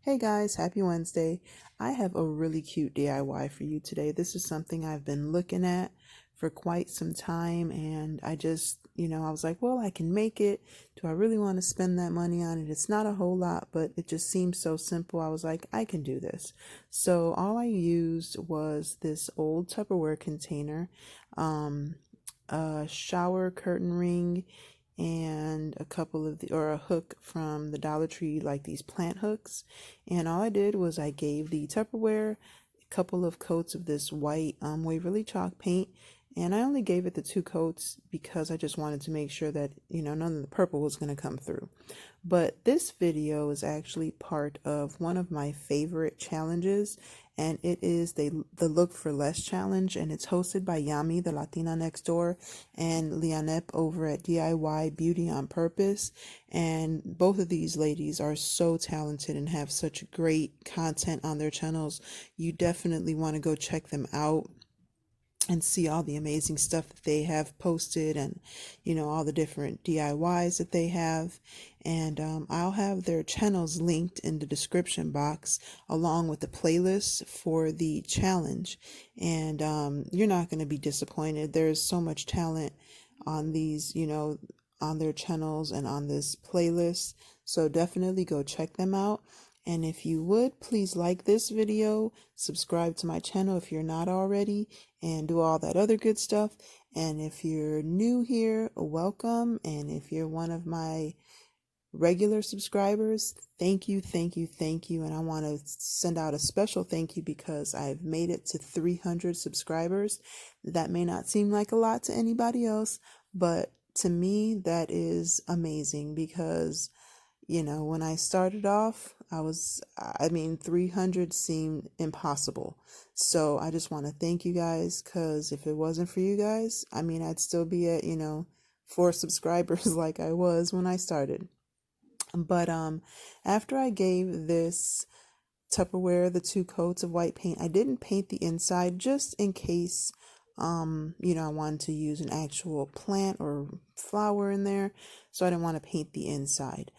Hey guys, happy Wednesday. I have a really cute DIY for you today. This is something I've been looking at for quite some time, and I was like, well, I can make it. Do I really want to spend that money on it? It's not a whole lot, but it just seems so simple. I was like, I can do this. So all I used was this old Tupperware container, a shower curtain ring, and a hook from the Dollar Tree, like these plant hooks. And all I did was I gave the Tupperware a couple of coats of this white Waverly chalk paint. And I only gave it the 2 coats because I just wanted to make sure that, none of the purple was going to come through. But this video is actually part of one of my favorite challenges, and it is the Look for Less challenge, and it's hosted by Yami, the Latina next door, and Lianep over at DIY Beauty on Purpose. And both of these ladies are so talented and have such great content on their channels. You definitely want to go check them out and see all the amazing stuff that they have posted, and all the different DIYs that they have. And I'll have their channels linked in the description box along with the playlist for the challenge. And you're not going to be disappointed. There's so much talent on these, on their channels and on this playlist, so definitely go check them out. And if you would, please like this video, subscribe to my channel if you're not already, and do all that other good stuff. And if you're new here, welcome. And if you're one of my regular subscribers, thank you, thank you, thank you. And I want to send out a special thank you because I've made it to 300 subscribers. That may not seem like a lot to anybody else, but to me, that is amazing because when I started off, 300 seemed impossible. So I just want to thank you guys, because if it wasn't for you guys, I'd still be at, 4 subscribers like I was when I started. But after I gave this Tupperware the 2 coats of white paint, I didn't paint the inside just in case I wanted to use an actual plant or flower in there, so I didn't want to paint the inside.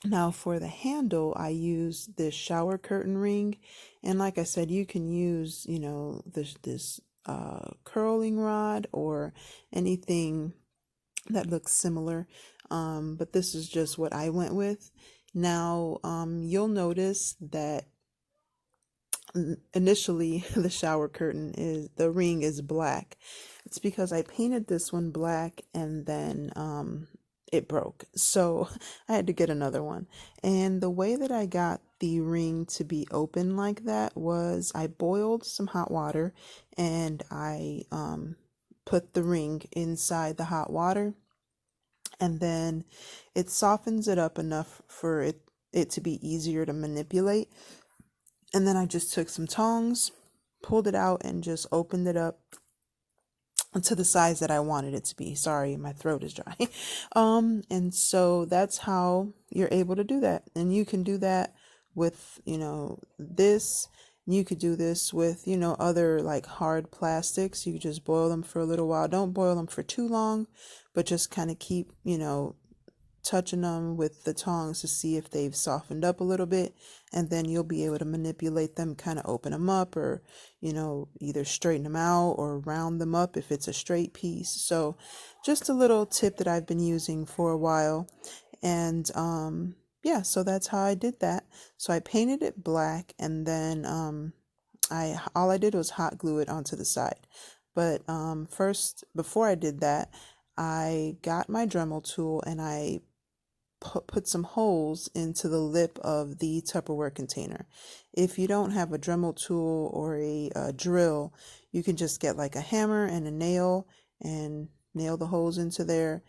Now for the handle, I used this shower curtain ring, and like I said, you can use, this curling rod or anything that looks similar, but this is just what I went with. Now, you'll notice that initially the ring is black. It's because I painted this one black, and then it broke, so I had to get another one. And the way that I got the ring to be open like that was I boiled some hot water, and I put the ring inside the hot water, and then it softens it up enough for it to be easier to manipulate. And then I just took some tongs, pulled it out, and just opened it up to the size that I wanted it to be. Sorry, my throat is dry. And so that's how you're able to do that. And you can do that with, this. You could do this with, other like hard plastics. You could just boil them for a little while. Don't boil them for too long, but just kind of keep, touching them with the tongs to see if they've softened up a little bit, and then you'll be able to manipulate them, kind of open them up, or either straighten them out or round them up if it's a straight piece. So just a little tip that I've been using for a while. And yeah, so that's how I did that. So I painted it black, and then all I did was hot glue it onto the side. But first, before I did that, I got my Dremel tool, and I put some holes into the lip of the Tupperware container. If you don't have a Dremel tool or a drill, you can just get like a hammer and a nail and nail the holes into there.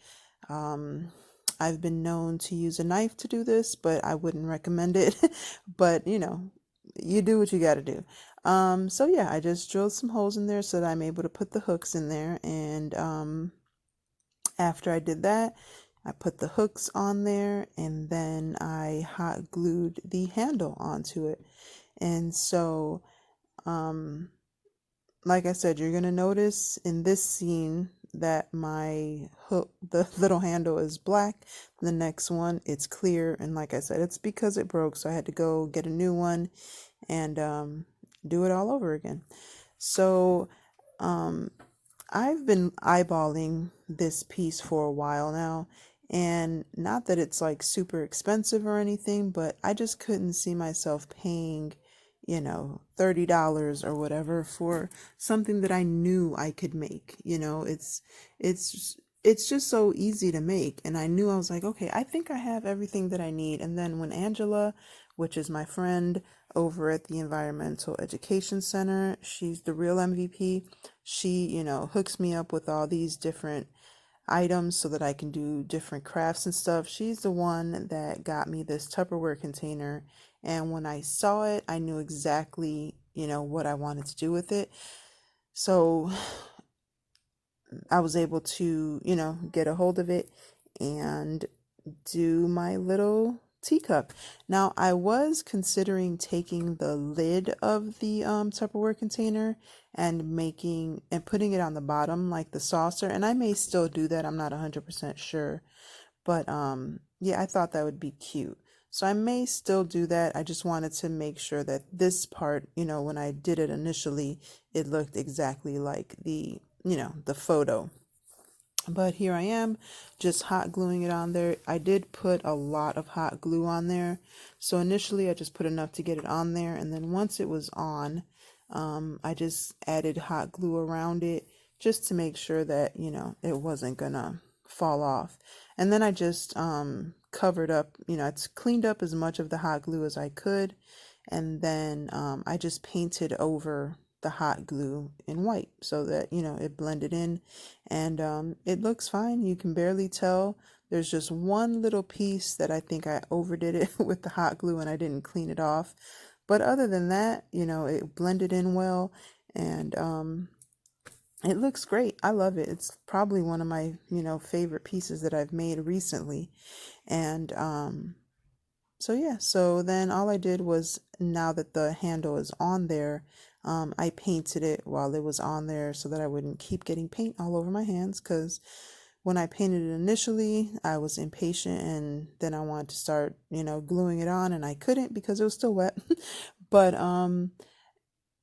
I've been known to use a knife to do this, but I wouldn't recommend it. But you do what you got to do. So yeah, I just drilled some holes in there so that I'm able to put the hooks in there. And after I did that, I put the hooks on there, and then I hot glued the handle onto it. And so, like I said, you're gonna notice in this scene that my hook, the little handle is black. The next one, it's clear. And like I said, it's because it broke. So I had to go get a new one and do it all over again. So um, I've been eyeballing this piece for a while now, and not that it's like super expensive or anything, but I just couldn't see myself paying, $30 or whatever for something that I knew I could make. It's just so easy to make, and I knew I was like, okay, I think I have everything that I need. And then when Angela, which is my friend over at the Environmental Education Center, she's the real MVP. She, hooks me up with all these different items so that I can do different crafts and stuff. She's the one that got me this Tupperware container. And when I saw it, I knew exactly, what I wanted to do with it. So I was able to, get a hold of it and do my little teacup. Now, I was considering taking the lid of the Tupperware container and making and putting it on the bottom like the saucer, and I may still do that. I'm not 100% sure, but yeah, I thought that would be cute. So I may still do that. I just wanted to make sure that this part, when I did it initially, it looked exactly like the photo. But here I am, just hot gluing it on there. I did put a lot of hot glue on there. So initially I just put enough to get it on there. And then once it was on, I just added hot glue around it just to make sure that, it wasn't gonna fall off. And then I just covered up, it's cleaned up as much of the hot glue as I could. And then I just painted over the hot glue in white so that, it blended in, and it looks fine. You can barely tell. There's just one little piece that I think I overdid it with the hot glue and I didn't clean it off. But other than that, it blended in well, and it looks great. I love it. It's probably one of my, favorite pieces that I've made recently. And so yeah, so then all I did was, now that the handle is on there, I painted it while it was on there so that I wouldn't keep getting paint all over my hands, because when I painted it initially, I was impatient and then I wanted to start, gluing it on, and I couldn't because it was still wet. But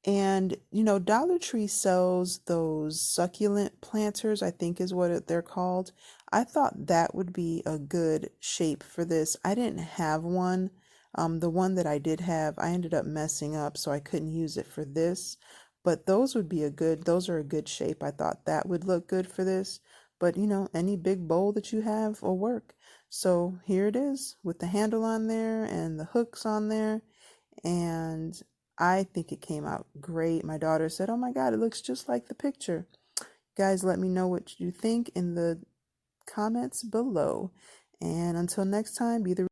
and Dollar Tree sells those succulent planters, I think is what they're called. I thought that would be a good shape for this. I didn't have one. The one that I did have, I ended up messing up, so I couldn't use it for this. But those are a good shape. I thought that would look good for this. But any big bowl that you have will work. So here it is with the handle on there and the hooks on there, and I think it came out great. My daughter said, "Oh my God, it looks just like the picture." Guys, let me know what you think in the comments below. And until next time, be the